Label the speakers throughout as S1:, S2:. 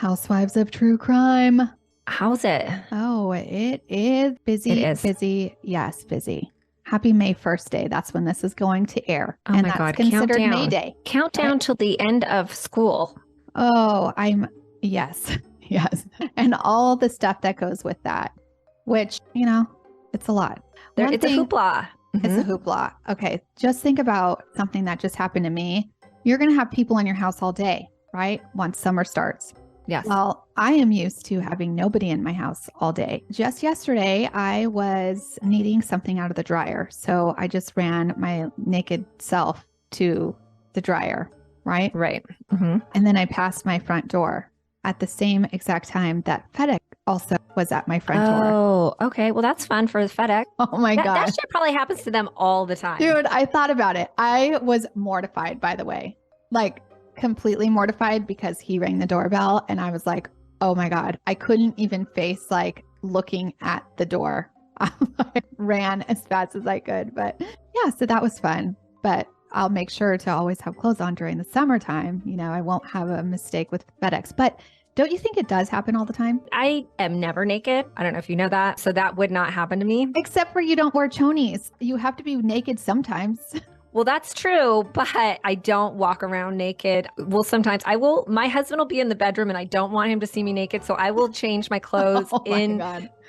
S1: Housewives of True Crime.
S2: How's it?
S1: Oh, it is busy.
S2: It is.
S1: Busy. Yes, busy. Happy May 1st day. That's when this is going to air.
S2: Oh
S1: and
S2: my
S1: that's
S2: God.
S1: considered
S2: Countdown.
S1: May Day.
S2: Countdown till the end of school.
S1: Oh, yes. Yes. And all the stuff that goes with that, which, it's a lot.
S2: It's a hoopla.
S1: It's a hoopla. Okay. Just think about something that just happened to me. You're going to have people in your house all day, right? Once summer starts.
S2: Yes.
S1: Well, I am used to having nobody in my house all day. Just yesterday, I was needing something out of the dryer. So I just ran my naked self to the dryer, right?
S2: Right. Mm-hmm.
S1: And then I passed my front door at the same exact time that FedEx also was at my front door.
S2: Oh, okay. Well, that's fun for the FedEx.
S1: Oh my God.
S2: That shit probably happens to them all the time.
S1: Dude, I thought about it. I was mortified, by the way. Like, completely mortified because he rang the doorbell and I was like, oh my God, I couldn't even face like looking at the door. I ran as fast as I could. But yeah, so that was fun. But I'll make sure to always have clothes on during the summertime. I won't have a mistake with FedEx. But don't you think it does happen all the time?
S2: I am never naked. I don't know if you know that. So that would not happen to me.
S1: Except for you don't wear chonies. You have to be naked sometimes.
S2: Well, that's true, but I don't walk around naked. Well, sometimes I will. My husband will be in the bedroom and I don't want him to see me naked. So I will change my clothes in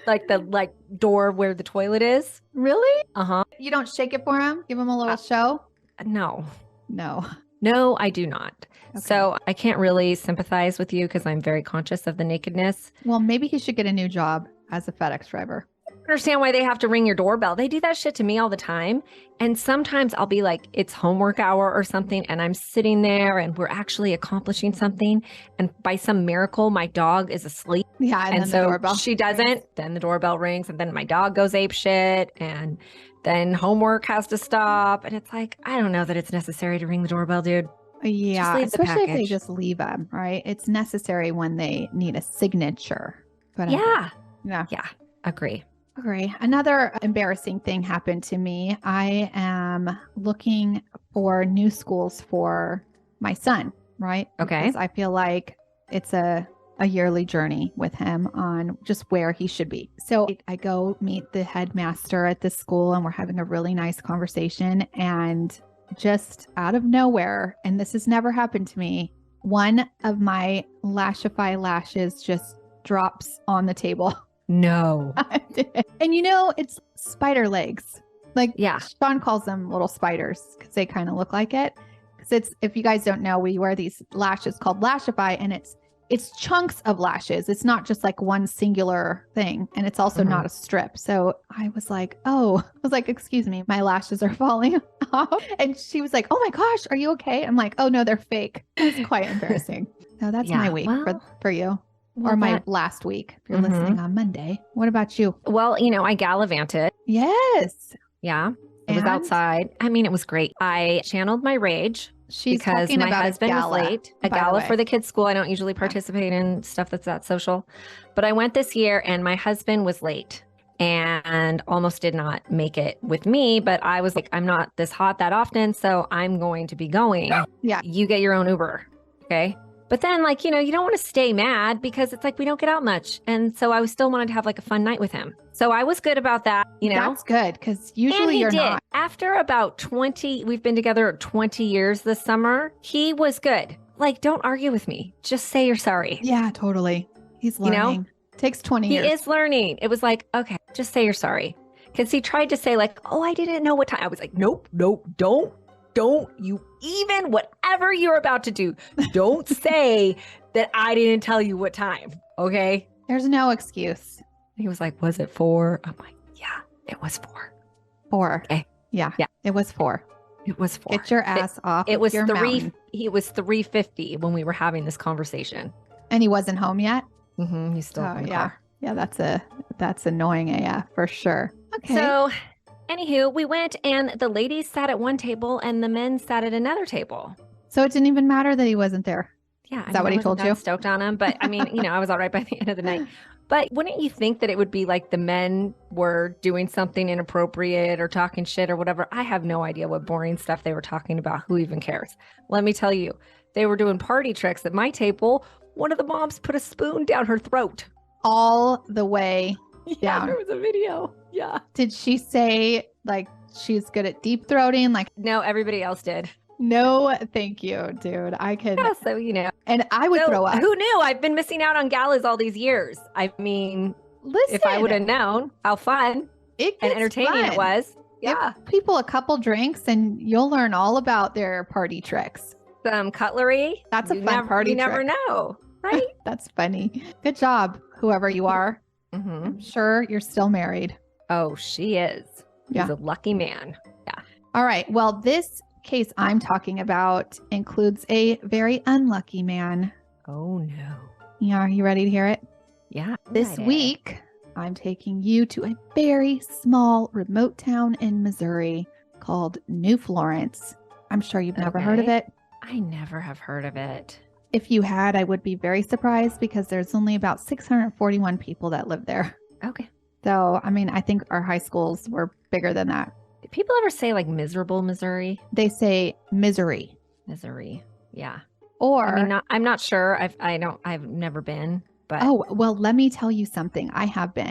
S2: like the door where the toilet is.
S1: Really?
S2: Uh-huh.
S1: You don't shake it for him? Give him a little show?
S2: No.
S1: No,
S2: I do not.
S1: Okay.
S2: So I can't really sympathize with you because I'm very conscious of the nakedness.
S1: Well, maybe he should get a new job as a FedEx driver.
S2: I understand why they have to ring your doorbell. They do that shit to me all the time. And sometimes I'll be like, it's homework hour or something. And I'm sitting there and we're actually accomplishing something. And by some miracle, my dog is asleep.
S1: Yeah. And then
S2: so
S1: the doorbell
S2: she doesn't.
S1: rings.
S2: Then the doorbell rings and then my dog goes ape shit. And then homework has to stop. And it's like, I don't know that it's necessary to ring the doorbell, dude.
S1: Yeah.
S2: Just leave the
S1: Especially if they
S2: package.
S1: just leave them, right? It's necessary when they need a signature. But
S2: Yeah.
S1: Yeah.
S2: Agree.
S1: Okay. Another embarrassing thing happened to me. I am looking for new schools for my son, right?
S2: Okay.
S1: Because I feel like it's a yearly journey with him on just where he should be. So I go meet the headmaster at this school and we're having a really nice conversation. And just out of nowhere, and this has never happened to me, one of my Lashify lashes just drops on the table.
S2: No.
S1: And it's spider legs.
S2: Yeah.
S1: Sean calls them little spiders because they kind of look like it. Because if you guys don't know, we wear these lashes called Lashify, and it's chunks of lashes. It's not just like one singular thing, and it's also not a strip. So I was like, excuse me, my lashes are falling off. And she was like, oh my gosh, are you okay? I'm like, oh no, they're fake. It's quite embarrassing. So that's my week for you. Or my last week, if you're listening on Monday. What about you?
S2: Well, I gallivanted.
S1: Yes.
S2: Yeah. It was outside. I mean, it was great. I channeled my rage
S1: She's
S2: because
S1: talking
S2: my
S1: about
S2: husband
S1: a
S2: was
S1: gala,
S2: late. A
S1: by the
S2: gala
S1: way.
S2: for the kids' school. I don't usually participate in stuff that's that social. But I went this year and my husband was late and almost did not make it with me. But I was like, I'm not this hot that often, so I'm going to be going.
S1: Yeah.
S2: You get your own Uber. Okay. But then you don't want to stay mad because it's like we don't get out much. And so I still wanted to have a fun night with him. So I was good about that,
S1: That's good because usually you're not.
S2: After about 20, we've been together 20 years this summer. He was good. Don't argue with me. Just say you're sorry.
S1: Yeah, totally. He's learning. Takes 20 years.
S2: He is learning. It was like, okay, just say you're sorry. Because he tried to say oh, I didn't know what time. I was like, nope, don't you even whatever you're about to do. Don't say that I didn't tell you what time. Okay.
S1: There's no excuse.
S2: He was like, was it 4? I'm like, yeah, it was 4.
S1: 4.
S2: Okay.
S1: Yeah. It was 4.
S2: It was 4.
S1: Get your ass off.
S2: It was
S1: your
S2: 3.
S1: mountain.
S2: He was 3:50 when we were having this conversation.
S1: And he wasn't home yet?
S2: Mm-hmm. He's still in the car.
S1: Yeah, that's annoying AF for sure. Okay.
S2: So anywho, we went and the ladies sat at one table and the men sat at another table.
S1: So it didn't even matter that he wasn't there.
S2: Yeah.
S1: Is that what he told you?
S2: Stoked on him. But I mean, I was all right by the end of the night. But wouldn't you think that it would be like the men were doing something inappropriate or talking shit or whatever? I have no idea what boring stuff they were talking about. Who even cares? Let me tell you, they were doing party tricks at my table one of the moms put a spoon down her throat.
S1: All the way
S2: Yeah,
S1: down.
S2: there was a video. Yeah.
S1: Did she say like she's good at deep throating? Like,
S2: No, everybody else did.
S1: no, thank you, dude. I could,
S2: Yeah, so
S1: and I would
S2: So,
S1: throw up.
S2: Who knew? I've been missing out on galas all these years. I mean,
S1: Listen,
S2: if I would have known how fun
S1: it
S2: and
S1: gets
S2: entertaining it
S1: fun.
S2: was.
S1: Give
S2: Yeah.
S1: people a couple drinks and you'll learn all about their party tricks.
S2: Some cutlery.
S1: That's a fun party
S2: You never
S1: trick.
S2: know, right?
S1: That's funny. Good job, whoever you are.
S2: Mm-hmm.
S1: I'm sure you're still married.
S2: Oh, she is.
S1: Yeah.
S2: He's a lucky man.
S1: All right. Well, this case I'm talking about includes a very unlucky man.
S2: Oh, no.
S1: Yeah, are you ready to hear it?
S2: Yeah.
S1: This week, I'm taking you to a very small remote town in Missouri called New Florence. I'm sure you've never heard of it.
S2: I never have heard of it.
S1: If you had, I would be very surprised because there's only about 641 people that live there.
S2: Okay.
S1: So, I mean, I think our high schools were bigger than that.
S2: Do people ever say like miserable Missouri?
S1: They say misery.
S2: Missouri. Yeah.
S1: Or,
S2: I mean, I'm not sure. I've never been, but
S1: oh, well, let me tell you something. I have been.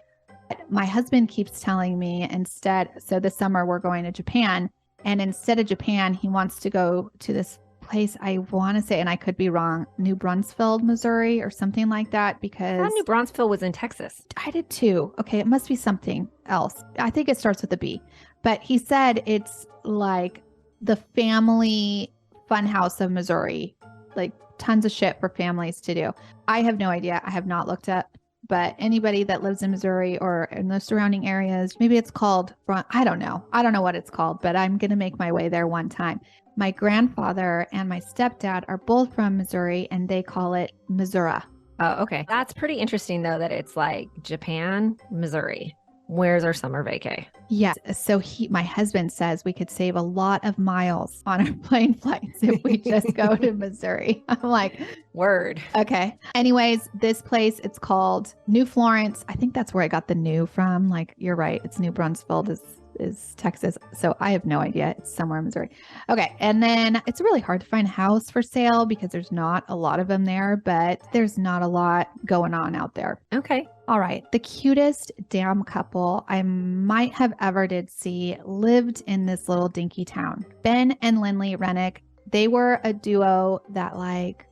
S1: My husband keeps telling me instead, so this summer we're going to Japan, and instead of Japan, he wants to go to this place, I want to say, and I could be wrong, New Brunswick, Missouri, or something like that,
S2: I
S1: because
S2: thought New Brunswick was in Texas.
S1: I did too. Okay, it must be something else. I think it starts with a B. But he said it's like the family funhouse of Missouri, like tons of shit for families to do. I have no idea. I have not looked up. But anybody that lives in Missouri or in the surrounding areas, maybe it's called, I don't know. I don't know what it's called, but I'm going to make my way there one time. My grandfather and my stepdad are both from Missouri, and they call it Missouri.
S2: Oh, okay. That's pretty interesting, though, that it's like Japan, Missouri. Where's our summer vacay?
S1: Yes. So my husband says we could save a lot of miles on our plane flights if we just go to Missouri. I'm like,
S2: word.
S1: Okay. Anyways, this place, it's called New Florence. I think that's where I got the new from. Like, you're right. It's New Brunswick is Texas. So I have no idea. It's somewhere in Missouri. Okay. And then it's really hard to find a house for sale because there's not a lot of them there, but there's not a lot going on out there.
S2: Okay.
S1: All right. The cutest damn couple I might have ever did see lived in this little dinky town. Ben and Lynlee Renick. They were a duo that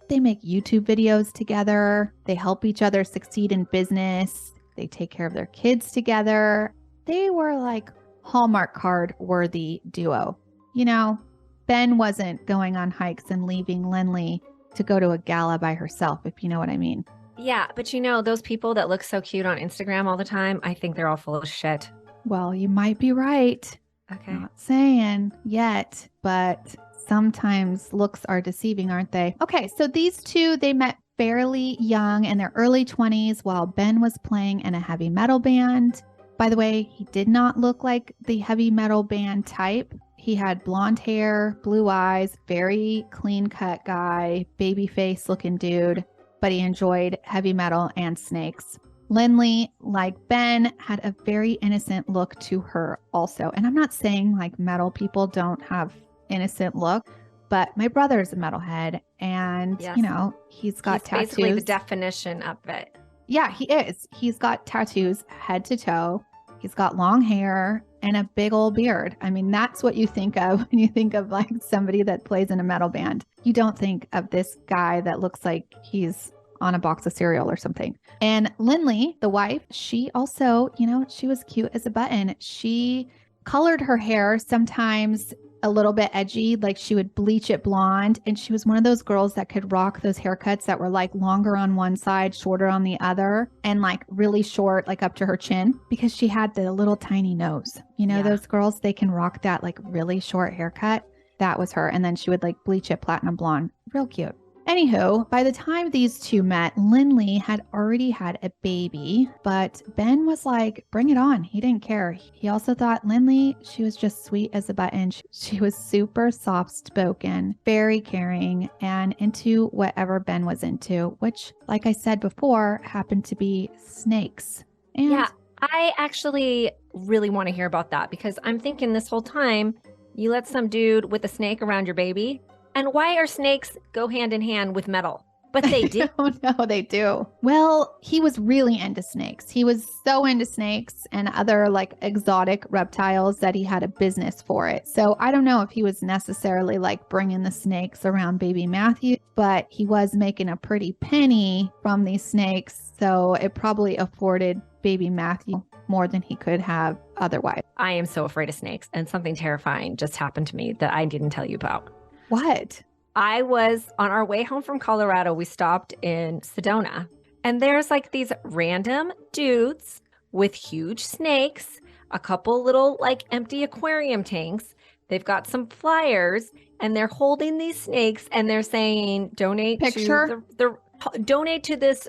S1: they make YouTube videos together. They help each other succeed in business. They take care of their kids together. They were like Hallmark card worthy duo. You know, Ben wasn't going on hikes and leaving Lynlee to go to a gala by herself, if you know what I mean.
S2: Yeah, but you know, those people that look so cute on Instagram all the time, I think they're all full of shit.
S1: Well, you might be right.
S2: Okay.
S1: Not saying yet, but sometimes looks are deceiving, aren't they? Okay, so these two, they met fairly young in their early 20s while Ben was playing in a heavy metal band. By the way, he did not look like the heavy metal band type. He had blonde hair, blue eyes, very clean cut guy, baby face looking dude, but he enjoyed heavy metal and snakes. Lynlee, like Ben, had a very innocent look to her also. And I'm not saying like metal people don't have innocent look, but my brother's a metalhead and,
S2: Yes.
S1: you know, he's got tattoos.
S2: Basically the definition of it.
S1: Yeah, he is. He's got tattoos head to toe. He's got long hair and a big old beard. I mean, that's what you think of when you think of like somebody that plays in a metal band. You don't think of this guy that looks like he's on a box of cereal or something. And Lynlee, the wife, she also, you know, she was cute as a button. She colored her hair sometimes a little bit edgy, like she would bleach it blonde. And she was one of those girls that could rock those haircuts that were like longer on one side, shorter on the other, and like really short, like up to her chin, because she had the little tiny nose. You know,
S2: Yeah.
S1: those girls, they can rock that like really short haircut. That was her. And then she would like bleach it platinum blonde. Real cute. Anywho, by the time these two met, Lynlee had already had a baby, but Ben was like, bring it on. He didn't care. He also thought Lynlee, she was just sweet as a button. She was super soft-spoken, very caring, and into whatever Ben was into, which, like I said before, happened to be snakes. And
S2: Yeah, I actually really want to hear about that because I'm thinking this whole time, you let some dude with a snake around your baby. And why are snakes go hand in hand with metal? But they did.
S1: Oh, no, they do. Well, he was really into snakes. He was so into snakes and other like exotic reptiles that he had a business for it. So I don't know if he was necessarily like bringing the snakes around baby Matthew, but he was making a pretty penny from these snakes. So it probably afforded baby Matthew more than he could have otherwise.
S2: I am so afraid of snakes, and something terrifying just happened to me that I didn't tell you about.
S1: What?
S2: I was on our way home from Colorado. We stopped in Sedona, and there's like these random dudes with huge snakes, a couple little like empty aquarium tanks. They've got some flyers, and they're holding these snakes, and they're saying donate
S1: Picture?
S2: to donate to this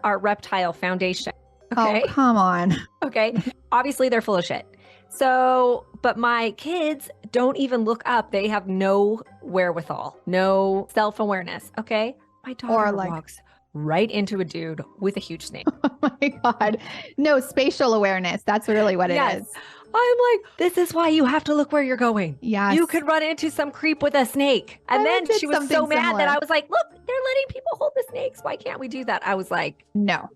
S2: our reptile foundation. Okay.
S1: Oh, come on.
S2: Okay. Obviously, they're full of shit. So, but my kids don't even look up. They have no wherewithal, no self-awareness. Okay. My daughter walks right into a dude with a huge snake.
S1: Oh my God. No spatial awareness. That's really what it is.
S2: I'm like, this is why you have to look where you're going.
S1: Yeah.
S2: You could run into some creep with a snake. And then she was so mad that I was like, look, they're letting people hold the snakes. Why can't we do that? I was like, no.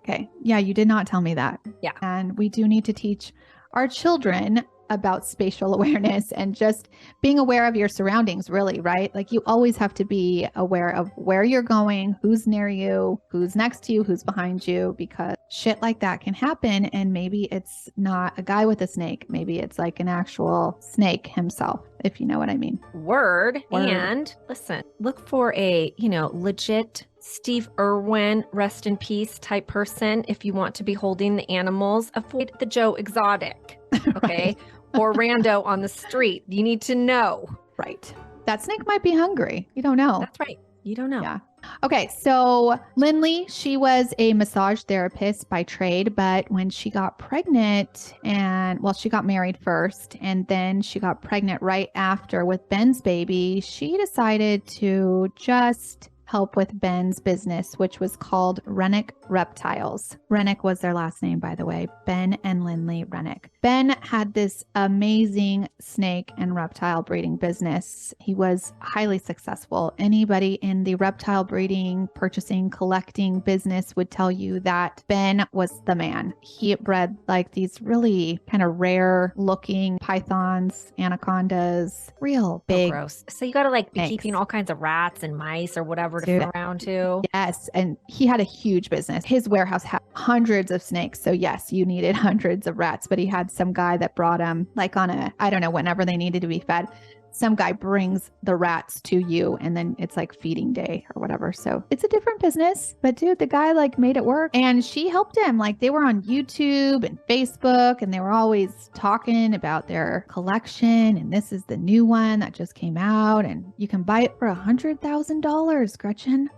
S1: Okay. Yeah, you did not tell me that.
S2: Yeah.
S1: And we do need to teach our children about spatial awareness and just being aware of your surroundings, really, right? Like you always have to be aware of where you're going, who's near you, who's next to you, who's behind you, because shit like that can happen. And maybe it's not a guy with a snake. Maybe it's like an actual snake himself, if you know what I mean.
S2: Word. And listen, look for a, legit Steve Irwin, rest in peace type person. If you want to be holding the animals, avoid the Joe Exotic. Okay.
S1: Right.
S2: Or rando on the street. You need to know.
S1: Right. That snake might be hungry. You don't know.
S2: That's right. You don't know.
S1: Yeah. Okay. So Lynlee, she was a massage therapist by trade, but when she got pregnant she got married first and then she got pregnant right after with Ben's baby, she decided to just help with Ben's business, which was called Renick Reptiles. Renick was their last name, by the way, Ben and Lynlee Renick. Ben had this amazing snake and reptile breeding business. He was highly successful. Anybody in the reptile breeding, purchasing, collecting business would tell you that Ben was the man. He bred like these really kind of rare looking pythons, anacondas, real big.
S2: Oh, gross. So you got to like be
S1: snakes.
S2: keeping all kinds of rats and mice or whatever to fit around too.
S1: Yes. And he had a huge business. His warehouse had hundreds of snakes. So yes, you needed hundreds of rats, but he had some guy that brought them like on I don't know, whenever they needed to be fed. Some guy brings the rats to you and then it's like feeding day or whatever. So it's a different business, but dude, the guy like made it work and she helped him. Like they were on YouTube and Facebook and they were always talking about their collection. And this is the new one that just came out and you can buy it for $100,000, Gretchen.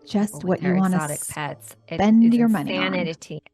S1: Just what you want to
S2: exotic pets.
S1: spend your money on.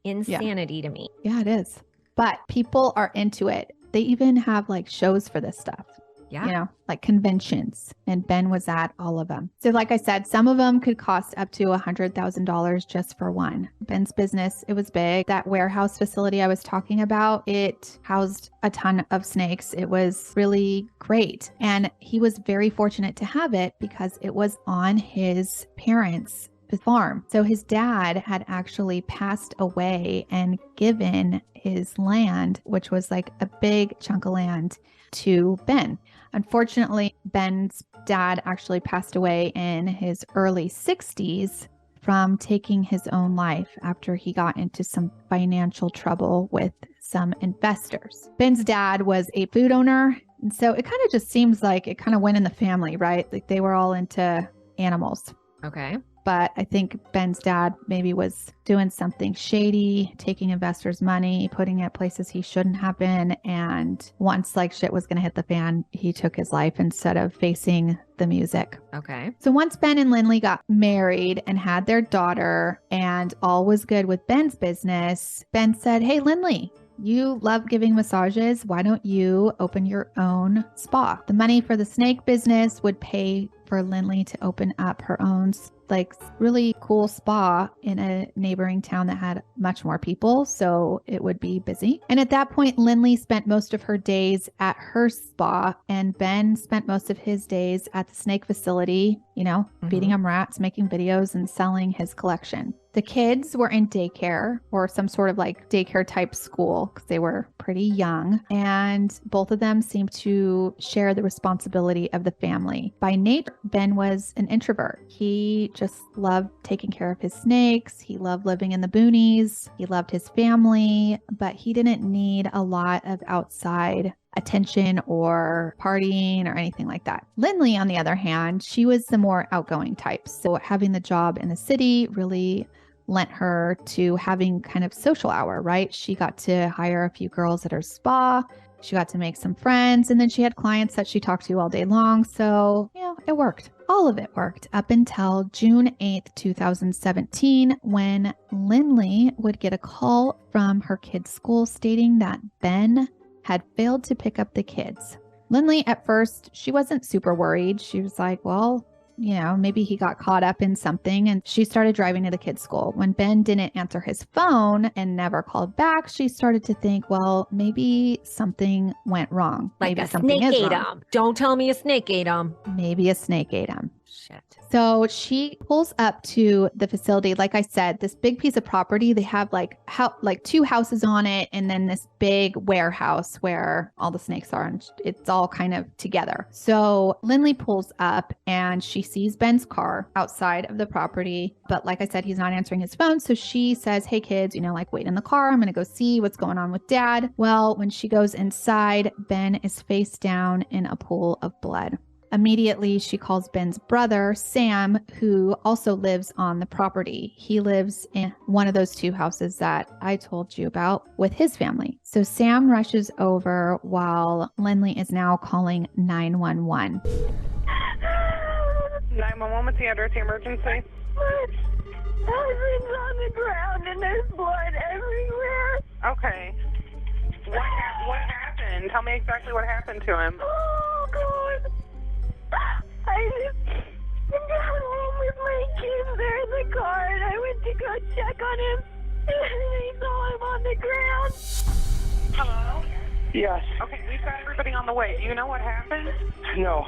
S2: Insanity to me.
S1: Yeah, it is. But people are into it. They even have like shows for this stuff.
S2: Yeah.
S1: Like conventions. And Ben was at all of them. So like I said, some of them could cost up to $100,000 just for one. Ben's business, it was big. That warehouse facility I was talking about, it housed a ton of snakes. It was really great. And he was very fortunate to have it because it was on his parents' farm. So his dad had actually passed away and given his land, which was like a big chunk of land, to Ben. Unfortunately, Ben's dad actually passed away in his early 60s from taking his own life after he got into some financial trouble with some investors. Ben's dad was a food owner. And so it kind of just seems like it kind of went in the family, right? Like they were all into animals.
S2: Okay.
S1: But I think Ben's dad maybe was doing something shady, taking investors' money, putting it places he shouldn't have been. And once like shit was going to hit the fan, he took his life instead of facing the music.
S2: Okay.
S1: So once Ben and Lynlee got married and had their daughter and all was good with Ben's business, Ben said, "Hey, Lynlee, you love giving massages. Why don't you open your own spa?" The money for the snake business would pay for Lynlee to open up her own like really cool spa in a neighboring town that had much more people. So it would be busy. And at that point, Lynlee spent most of her days at her spa, and Ben spent most of his days at the snake facility, feeding them rats, making videos, and selling his collection. The kids were in daycare or some sort of like daycare type school because they were pretty young. And both of them seemed to share the responsibility of the family. By nature, Ben was an introvert. He just loved taking care of his snakes. He loved living in the boonies. He loved his family, but he didn't need a lot of outside attention or partying or anything like that. Lynlee, on the other hand, she was the more outgoing type. So having the job in the city really lent her to having kind of social hour, right? She got to hire a few girls at her spa. She got to make some friends, and then she had clients that she talked to all day long. So, it worked. All of it worked up until June 8th, 2017, when Lynlee would get a call from her kids' school stating that Ben had failed to pick up the kids. Lynlee, at first, she wasn't super worried. She was like, well, maybe he got caught up in something, and she started driving to the kids' school. When Ben didn't answer his phone and never called back, she started to think, well, maybe something went wrong.
S2: Like
S1: maybe
S2: a
S1: something
S2: snake
S1: is
S2: ate
S1: wrong.
S2: him. Don't tell me a snake ate him.
S1: Maybe a snake ate him.
S2: Shit.
S1: So she pulls up to the facility. Like I said, this big piece of property, they have like two houses on it, and then this big warehouse where all the snakes are, and it's all kind of together. So Lynlee pulls up and she sees Ben's car outside of the property. But like I said, he's not answering his phone. So she says, hey kids, wait in the car. I'm going to go see what's going on with Dad. Well, when she goes inside, Ben is face down in a pool of blood. Immediately, she calls Ben's brother, Sam, who also lives on the property. He lives in one of those two houses that I told you about with his family. So Sam rushes over while Lynlee is now calling 911.
S3: 911, what's the address of the emergency?
S4: Husband's on the ground and there's blood everywhere.
S3: Okay. What happened? Tell me exactly what happened to him.
S4: Oh, God. I just got home with my kids there in the car, and I went to go check on him, and I saw him on the ground.
S3: Hello?
S5: Yes.
S3: Okay, we've got everybody on the way. Do you know what happened?
S5: No.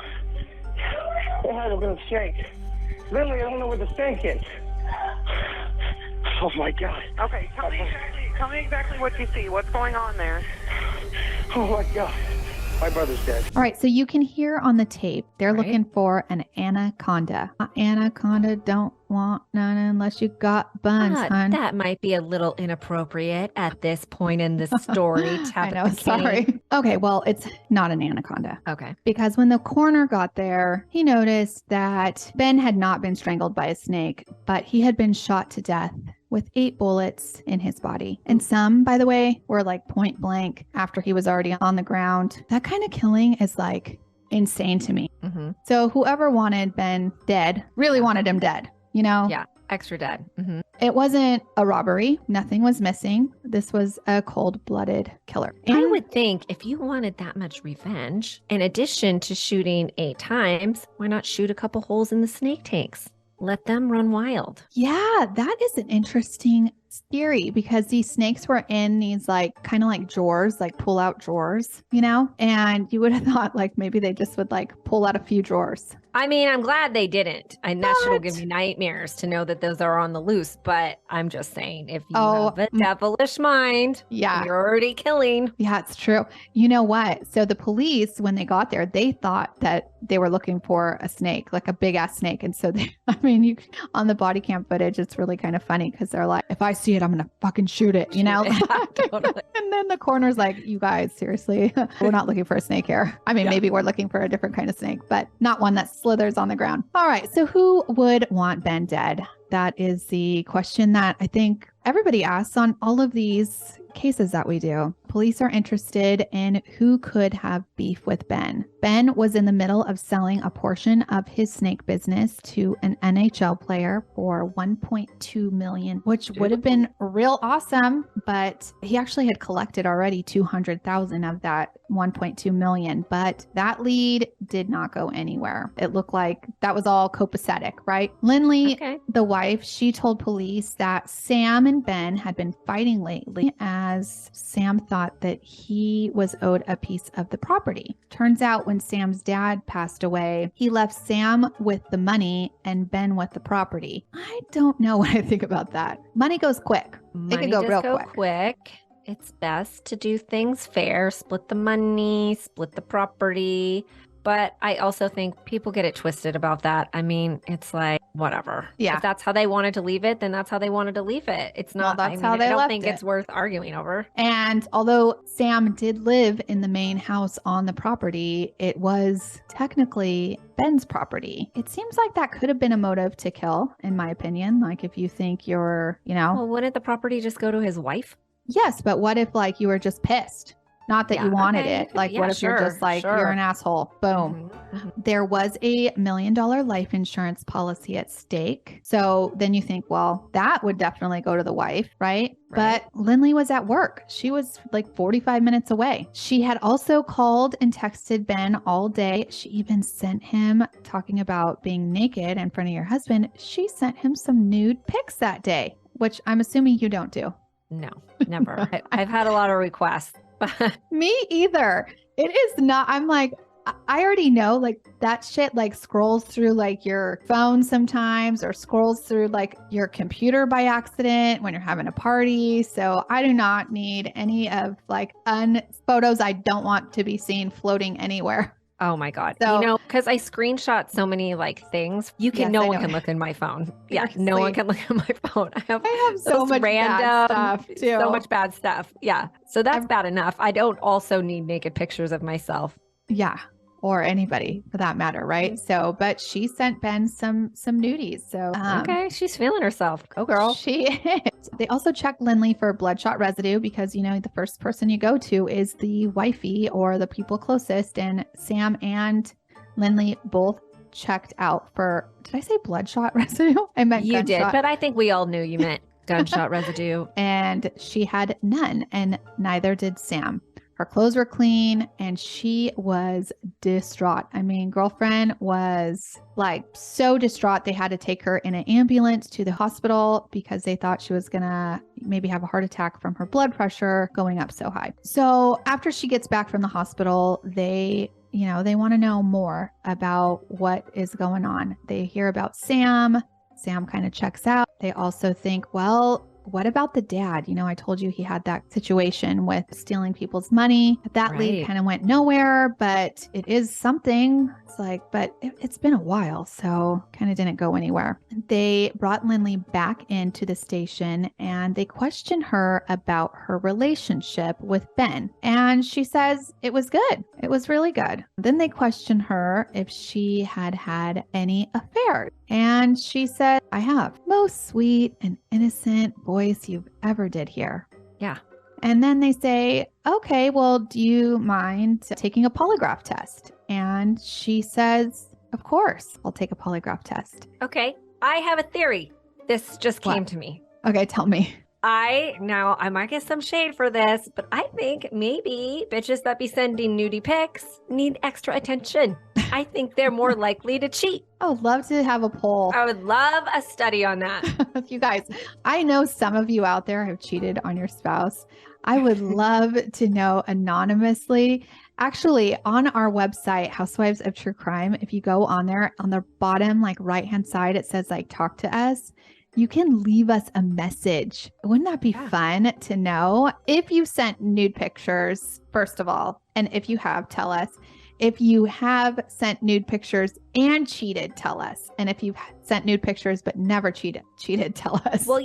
S5: It hasn't been a snake. Literally, I don't know where the snake is. Oh my God.
S3: Okay, tell me exactly what you see. What's going on there?
S5: Oh my God. My brother's dead.
S1: All right, so you can hear on the tape, they're looking for an anaconda. Anaconda don't want none unless you got buns, hon.
S2: That might be a little inappropriate at this point in the story.
S1: I know, sorry. Okay, well, it's not an anaconda.
S2: Okay.
S1: Because when the coroner got there, he noticed that Ben had not been strangled by a snake, but he had been shot to death with 8 bullets in his body. And some, by the way, were like point blank after he was already on the ground. That kind of killing is like insane to me.
S2: Mm-hmm.
S1: So whoever wanted Ben dead really wanted him dead,
S2: Yeah, extra dead. Mm-hmm.
S1: It wasn't a robbery. Nothing was missing. This was a cold-blooded killer.
S2: I would think if you wanted that much revenge, in addition to shooting 8 times, why not shoot a couple holes in the snake tanks? Let them run wild.
S1: Yeah, that is an interesting theory because these snakes were in these like kind of like drawers, like pull out drawers, and you would have thought like maybe they just would like pull out a few drawers.
S2: I mean, I'm glad they didn't. And that should give me nightmares to know that those are on the loose. But I'm just saying, if you have a devilish mind, you're already killing.
S1: Yeah, it's true. You know what? So the police, when they got there, they thought that they were looking for a snake, like a big ass snake. And so on the body cam footage, it's really kind of funny because they're like, if I see it, I'm going to fucking shoot it,
S2: Totally.
S1: And then the coroner's like, you guys, seriously, we're not looking for a snake here. I mean, maybe we're looking for a different kind of snake, but not one that slithers on the ground. All right. So who would want Ben dead? That is the question that I think everybody asks on all of these cases that we do. Police are interested in who could have beef with Ben. Ben was in the middle of selling a portion of his snake business to an NHL player for $1.2 million, which would have been real awesome, but he actually had collected already $200,000 of that $1.2 million, but that lead did not go anywhere. It looked like that was all copacetic, right? Lynlee, the wife, she told police that Sam and Ben had been fighting lately as Sam thought that he was owed a piece of the property. Turns out when Sam's dad passed away, he left Sam with the money and Ben with the property. I don't know what I think about that. Money goes quick. It can go real quick.
S2: It's best to do things fair, split the money, split the property. But I also think people get it twisted about that. I mean, it's like, whatever.
S1: Yeah.
S2: If that's how they wanted to leave it, then that's how they wanted to leave it. It's not,
S1: that's how they
S2: I don't
S1: left
S2: think
S1: it.
S2: it's worth arguing over.
S1: And although Sam did live in the main house on the property, it was technically Ben's property. It seems like that could have been a motive to kill, in my opinion. Like if you think you're,
S2: Well, wouldn't the property just go to his wife?
S1: Yes, but what if like you were just pissed? Not that you wanted it. Like what if you're just like, you're an asshole? Boom. There was a $1 million life insurance policy at stake. So then you think, well, that would definitely go to the wife, right? But Lynlee was at work. She was like 45 minutes away. She had also called and texted Ben all day. She even sent him, talking about being naked in front of your husband, she sent him some nude pics that day, which I'm assuming you don't do.
S2: No, never. I've had a lot of requests.
S1: Me either. It is not. I'm like, I already know like that shit like scrolls through like your phone sometimes or scrolls through like your computer by accident when you're having a party. So I do not need any of like photos I don't want to be seen floating anywhere.
S2: Oh my God. So, because I screenshot so many like things, no one can look in my phone. Yeah, no one can look in my phone. I have
S1: so much
S2: random
S1: bad stuff too.
S2: So much bad stuff. Yeah. So that's bad enough. I don't also need naked pictures of myself.
S1: Yeah. Or anybody for that matter, right? So, but she sent Ben some nudies. So
S2: okay, she's feeling herself. Go girl.
S1: She is. They also checked Lynlee for bloodshot residue because the first person you go to is the wifey or the people closest. And Sam and Lynlee both checked out for. Did I say bloodshot residue? I meant
S2: you
S1: gunshot.
S2: did, but I think we all knew you meant gunshot residue.
S1: And she had none, and neither did Sam. Her clothes were clean and she was distraught. I mean, girlfriend was like so distraught. They had to take her in an ambulance to the hospital because they thought she was going to maybe have a heart attack from her blood pressure going up so high. So after she gets back from the hospital, they want to know more about what is going on. They hear about Sam. Sam kind of checks out. They also think, well, what about the dad? I told you he had that situation with stealing people's money. That lead kind of went nowhere, but it is something. It's like, but it's been a while, so kind of didn't go anywhere. They brought Lynlee back into the station and they questioned her about her relationship with Ben. And she says it was good. It was really good. Then they questioned her if she had had any affairs. And she said, I have. Most sweet and innocent voice you've ever did hear.
S2: Yeah.
S1: And then they say, okay, well, do you mind taking a polygraph test? And she says, of course, I'll take a polygraph test.
S2: Okay. I have a theory. This just came to me.
S1: Okay, tell me.
S2: I might get some shade for this, but I think maybe bitches that be sending nudie pics need extra attention. I think they're more likely to cheat.
S1: I would love to have a poll.
S2: I would love a study on that.
S1: You guys, I know some of you out there have cheated on your spouse. I would love to know anonymously. Actually, on our website, Housewives of True Crime, if you go on there, on the bottom, like right-hand side, it says like talk to us. You can leave us a message. Wouldn't that be fun to know? If you sent nude pictures, first of all, and if you have, tell us. If you have sent nude pictures and cheated, tell us. And if you've sent nude pictures but never cheated, tell us.
S2: Well,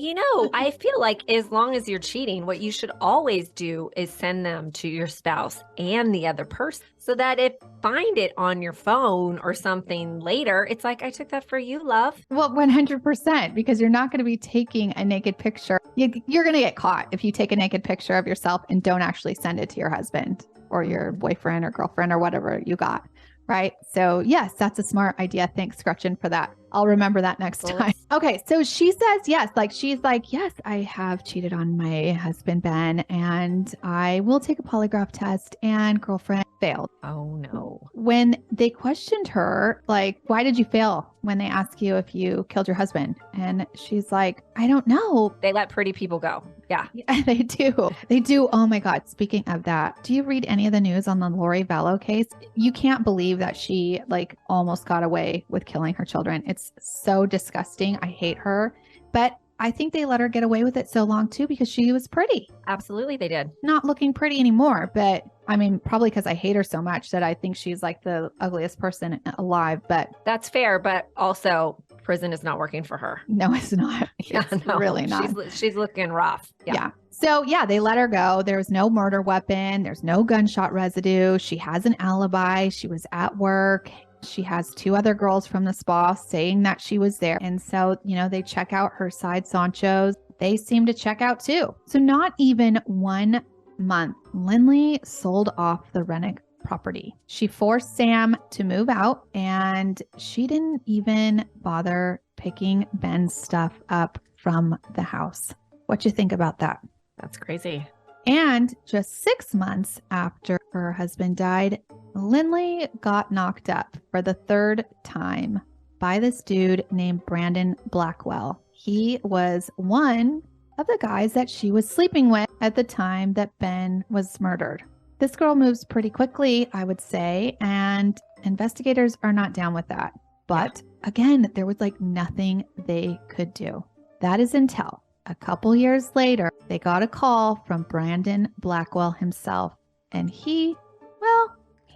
S2: I feel like as long as you're cheating, what you should always do is send them to your spouse and the other person so that if find it on your phone or something later, it's like, I took that for you, love.
S1: Well, 100%, because you're not going to be taking a naked picture You're going to get caught if you take a naked picture of yourself and don't actually send it to your husband or your boyfriend or girlfriend or whatever you got. Right. So yes, that's a smart idea. Thanks, Gretchen, for that. I'll remember that next time. Okay. So she says yes. She's like, yes, I have cheated on my husband, Ben, and I will take a polygraph test, and girlfriend failed.
S2: Oh no.
S1: When they questioned her, like, why did you fail when they ask you if you killed your husband? And she's like, I don't know.
S2: They let pretty people go. Yeah.
S1: Yeah, they do. They do. Oh my God. Speaking of that, do you read any of the news on the Lori Vallow case? You can't believe that she almost got away with killing her children. It's so disgusting. I hate her. But I think they let her get away with it so long too because she was pretty.
S2: Absolutely, they did.
S1: Not looking pretty anymore, but I mean, probably because I hate her so much that I think she's like the ugliest person alive. But
S2: that's fair. But also, prison is not working for her.
S1: No, it's not. It's really not.
S2: She's looking rough.
S1: Yeah. So yeah, they let her go. There was no murder weapon. There's no gunshot residue. She has an alibi. She was at work. She has 2 other girls from the spa saying that she was there. And so, they check out her side Sanchos. They seem to check out too. So not even 1 month, Lynlee sold off the Renick property. She forced Sam to move out, and she didn't even bother picking Ben's stuff up from the house. What you think about that?
S2: That's crazy.
S1: And just 6 months after her husband died, Lynlee got knocked up for the 3rd time by this dude named Brandon Blackwell. He was one of the guys that she was sleeping with at the time that Ben was murdered. This girl moves pretty quickly, I would say, and investigators are not down with that. But again, there was nothing they could do. That is until a couple years later, they got a call from Brandon Blackwell himself, and he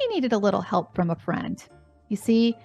S1: needed a little help from a friend. You see,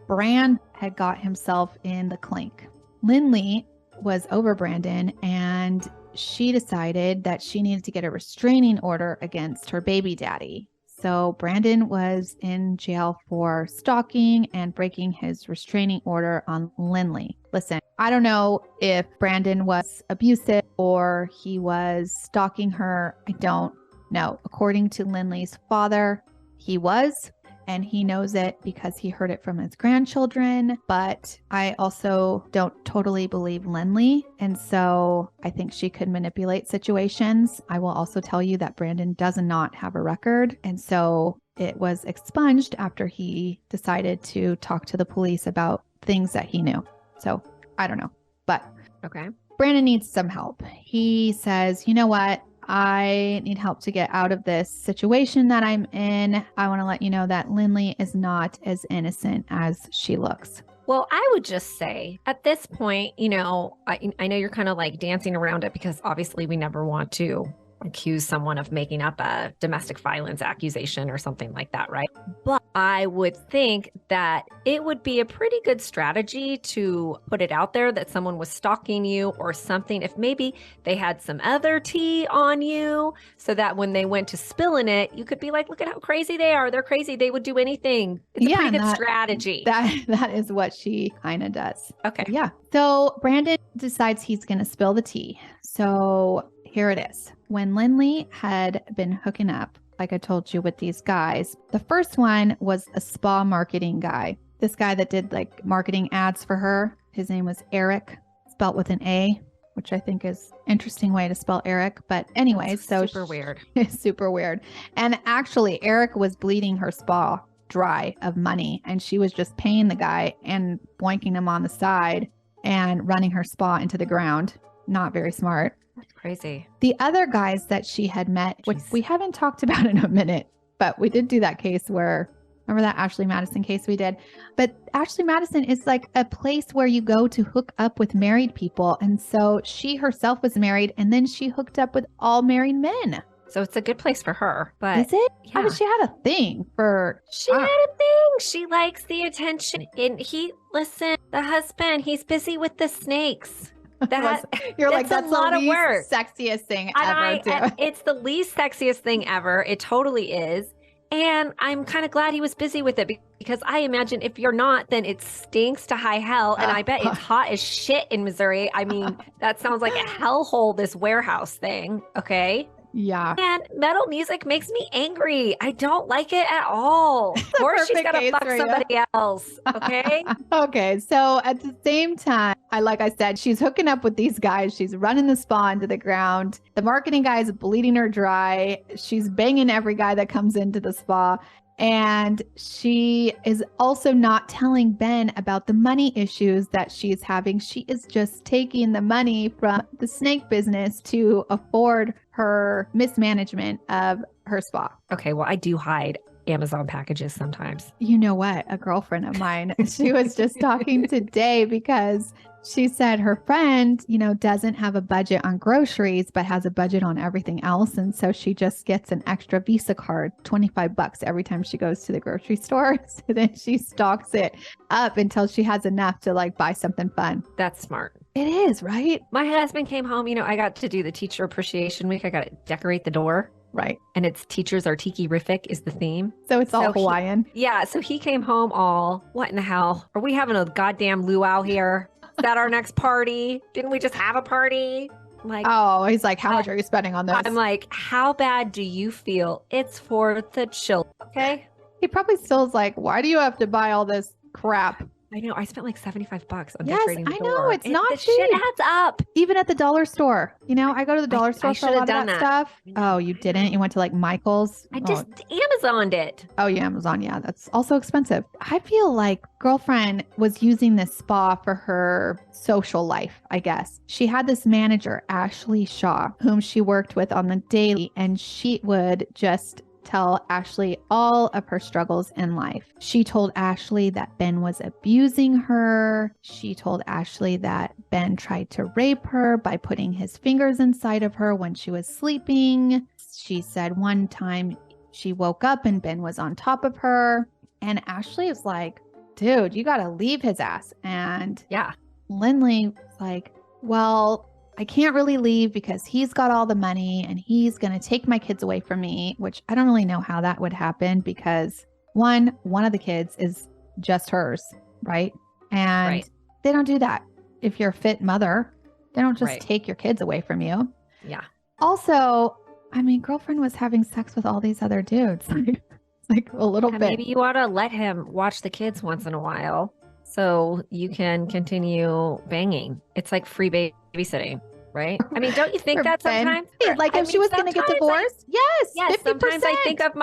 S1: Brand had got himself in the clink. Lynlee was over Brandon, and she decided that she needed to get a restraining order against her baby daddy. So Brandon was in jail for stalking and breaking his restraining order on Lynlee. Listen, I don't know if Brandon was abusive or he was stalking her. I don't know. According to Lynlee's father, he was, and he knows it because he heard it from his grandchildren. But I also don't totally believe Lynlee. And so I think she could manipulate situations. I will also tell you that Brandon does not have a record. And so it was expunged after he decided to talk to the police about things that he knew. So I don't know. But
S2: okay,
S1: Brandon needs some help. He says, you know what? I need help to get out of this situation that I'm in. I want to let you know that Lynlee is not as innocent as she looks.
S2: Well, I would just say at this point, I know you're kind of dancing around it because obviously we never want to accuse someone of making up a domestic violence accusation or something like that, right? But I would think that it would be a pretty good strategy to put it out there that someone was stalking you or something. If maybe they had some other tea on you so that when they went to spilling it, you could be like, look at how crazy they are. They're crazy. They would do anything. It's a pretty good strategy.
S1: That is what she kind of does.
S2: Okay.
S1: Yeah. So Brandon decides he's going to spill the tea. So here it is. When Lynlee had been hooking up, like I told you, with these guys, the first one was a spa marketing guy. This guy that did marketing ads for her. His name was Eric, spelt with an A, which I think is interesting way to spell Eric. But anyway, so
S2: super weird.
S1: It's super weird. And actually, Eric was bleeding her spa dry of money, and she was just paying the guy and boinking him on the side and running her spa into the ground. Not very smart.
S2: That's crazy.
S1: The other guys that she had met, which we haven't talked about in a minute, but we did do that case where, remember that Ashley Madison case we did? But Ashley Madison is a place where you go to hook up with married people. And so she herself was married, and then she hooked up with all married men.
S2: So it's a good place for her. But
S1: is it?
S2: Yeah.
S1: I mean, she had a thing for...
S2: She had a thing. She likes the attention. And the husband, he's busy with the snakes.
S1: You're that's
S2: a lot
S1: the
S2: of work.
S1: Sexiest thing ever.
S2: It's the least sexiest thing ever. It totally is. And I'm kind of glad he was busy with it because I imagine if you're not, then it stinks to high hell. And I bet it's hot as shit in Missouri. I mean, that sounds like a hellhole, this warehouse thing. Okay.
S1: Yeah.
S2: And metal music makes me angry. I don't like it at all. Of course, she's got to fuck somebody else. Okay.
S1: Okay. So at the same time, like I said, she's hooking up with these guys. She's running the spa into the ground. The marketing guy is bleeding her dry. She's banging every guy that comes into the spa. And she is also not telling Ben about the money issues that she's having. She is just taking the money from the snake business to afford her mismanagement of her spa.
S2: Okay, well, I do hide Amazon packages sometimes.
S1: You know what? A girlfriend of mine, she was just talking today because she said her friend, doesn't have a budget on groceries, but has a budget on everything else. And so she just gets an extra Visa card, $25 every time she goes to the grocery store. So then she stocks it up until she has enough to buy something fun.
S2: That's smart.
S1: It is, right?
S2: My husband came home, I got to do the teacher appreciation week. I got to decorate the door.
S1: Right.
S2: And it's Teachers Are Tiki-rific is the theme.
S1: So it's all Hawaiian.
S2: So he came home all, what in the hell? Are we having a goddamn luau here? Is that our next party? Didn't we just have a party?
S1: He's like, how much are you spending on this?
S2: I'm like, how bad do you feel? It's for the children, okay?
S1: He probably still is like, why do you have to buy all this crap?
S2: I know. I spent like $75 on decorating the door.
S1: Yes, I know. It's not cheap.
S2: Shit adds up.
S1: Even at the dollar store. I go to the dollar store for a lot of that stuff.
S2: I know.
S1: Oh, you didn't? You went to Michael's?
S2: I just Amazoned it.
S1: Oh, yeah, Amazon. Yeah, that's also expensive. I feel like girlfriend was using this spa for her social life, I guess. She had this manager, Ashley Shaw, whom she worked with on the daily, and she would just tell Ashley all of her struggles in life. She told Ashley that Ben was abusing her. She told Ashley that Ben tried to rape her by putting his fingers inside of her when she was sleeping. She said one time she woke up and Ben was on top of her. And Ashley is like, dude, you got to leave his ass. And Lynlee was like, well, I can't really leave because he's got all the money and he's going to take my kids away from me, which I don't really know how that would happen because one of the kids is just hers, right? And they don't do that. If you're a fit mother, they don't just take your kids away from you.
S2: Yeah.
S1: Also, girlfriend was having sex with all these other dudes. like a little bit.
S2: Maybe you ought to let him watch the kids once in a while so you can continue banging. It's like free babysitting, right? Don't you think that sometimes?
S1: If she was going to get divorced? Yes.
S2: Yes. 50%. Sometimes I think of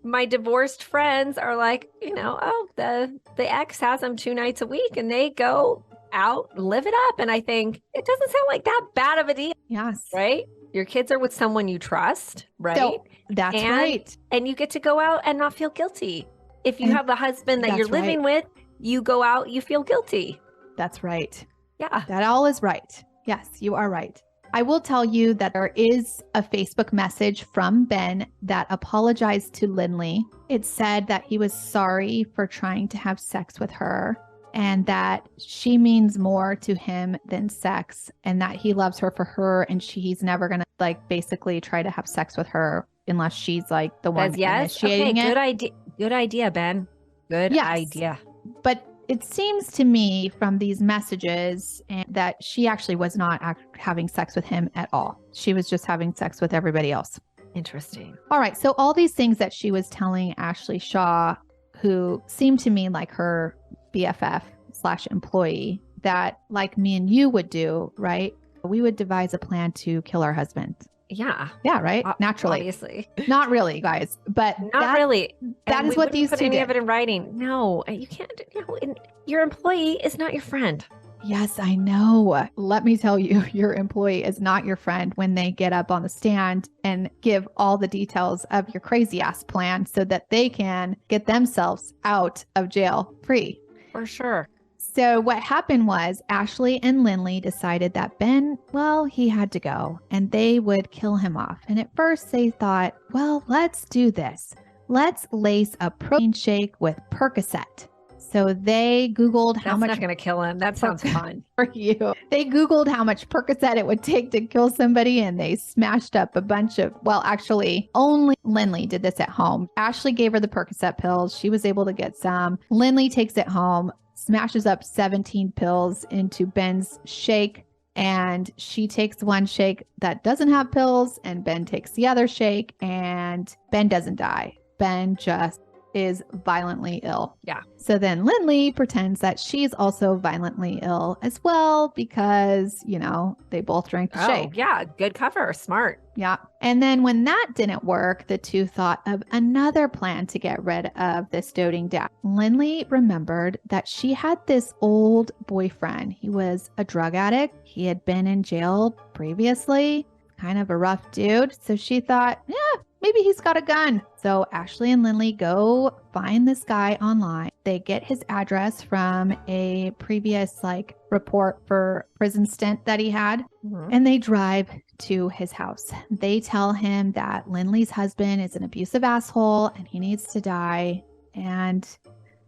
S2: my divorced friends are like, the ex has them 2 nights a week and they go out, live it up. And I think it doesn't sound like that bad of a deal.
S1: Yes.
S2: Right? Your kids are with someone you trust, right?
S1: So, that's right.
S2: And you get to go out and not feel guilty. If you have the husband that you're living with, you go out, you feel guilty.
S1: That's right.
S2: Yeah.
S1: That all is right. Yes, you are right. I will tell you that there is a Facebook message from Ben that apologized to Lynlee. It said that he was sorry for trying to have sex with her and that she means more to him than sex and that he loves her for her and he's never going to basically try to have sex with her unless she's the one initiating it.
S2: Good idea, Ben. Good idea.
S1: But it seems to me from these messages that she actually was not having sex with him at all. She was just having sex with everybody else.
S2: Interesting.
S1: All right. So all these things that she was telling Ashley Shaw, who seemed to me like her BFF/employee, that like me and you would do, right? We would devise a plan to kill our husband.
S2: Yeah.
S1: Yeah, right? Naturally.
S2: Obviously.
S1: Not really, guys. But
S2: not really.
S1: That is what these two
S2: any
S1: did.
S2: of it in writing. No, you can't. Your employee is not your friend.
S1: Yes, I know. Let me tell you, your employee is not your friend when they get up on the stand and give all the details of your crazy ass plan so that they can get themselves out of jail free.
S2: For sure.
S1: So what happened was Ashley and Lynlee decided that Ben, he had to go and they would kill him off. And at first they thought, let's do this. Let's lace a protein shake with Percocet. So they Googled how
S2: That's
S1: much
S2: not going to kill him. That sounds fun.
S1: for you. They Googled how much Percocet it would take to kill somebody, and they smashed up a bunch of, well, actually, only Lynlee did this at home. Ashley gave her the Percocet pills. She was able to get some. Lynlee takes it home, smashes up 17 pills into Ben's shake, and she takes one shake that doesn't have pills, and Ben takes the other shake, and Ben doesn't die. Ben just is violently ill.
S2: Yeah.
S1: So then Lynlee pretends that she's also violently ill as well because, you know, they both drank the shake.
S2: Yeah. Good cover. Smart.
S1: Yeah. And then when that didn't work, the two thought of another plan to get rid of this doting dad. Lynlee remembered that she had this old boyfriend. He was a drug addict. He had been in jail previously, kind of a rough dude. So she thought, yeah, maybe he's got a gun. So Ashley and Lynlee go find this guy online. They get his address from a previous report for prison stint that he had. And they drive to his house. They tell him that Lynlee's husband is an abusive asshole and he needs to die. And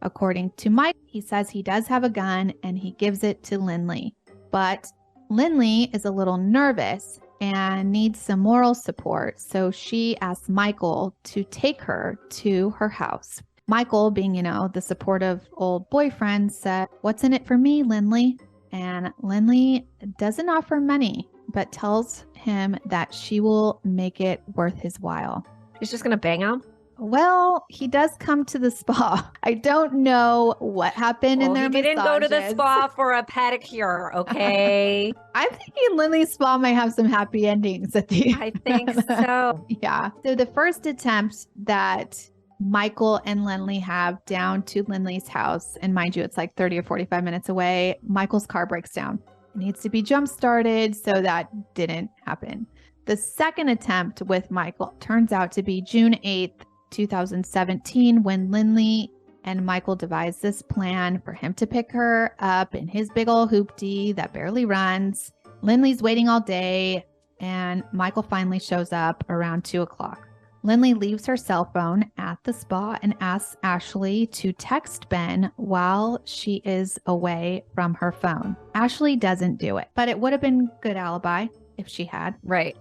S1: according to Mike, he says he does have a gun and he gives it to Lynlee. But Lynlee is a little nervous and needs some moral support. So she asks Michael to take her to her house. Michael, being, you know, the supportive old boyfriend, said, "What's in it for me, Lynlee?" And Lynlee doesn't offer money, but tells him that she will make it worth his while.
S2: She's just going to bang him?
S1: Well, he does come to the spa. I don't know what happened in their
S2: He didn't go to the
S1: massages.
S2: spa for a pedicure, okay?
S1: I'm thinking Lynlee's spa might have some happy endings at the
S2: I think so.
S1: Yeah. So the first attempt that Michael and Lynlee have down to Lynlee's house, and mind you, it's like 30 or 45 minutes away, Michael's car breaks down. It needs to be jump started, so that didn't happen. The second attempt with Michael turns out to be June 8th, 2017, when Lynlee and Michael devised this plan for him to pick her up in his big old hoopty that barely runs. Lynlee's waiting all day, and Michael finally shows up around 2 o'clock. Lynlee leaves her cell phone at the spa and asks Ashley to text Ben while she is away from her phone. Ashley doesn't do it, but it would have been good alibi if she had.
S2: Right.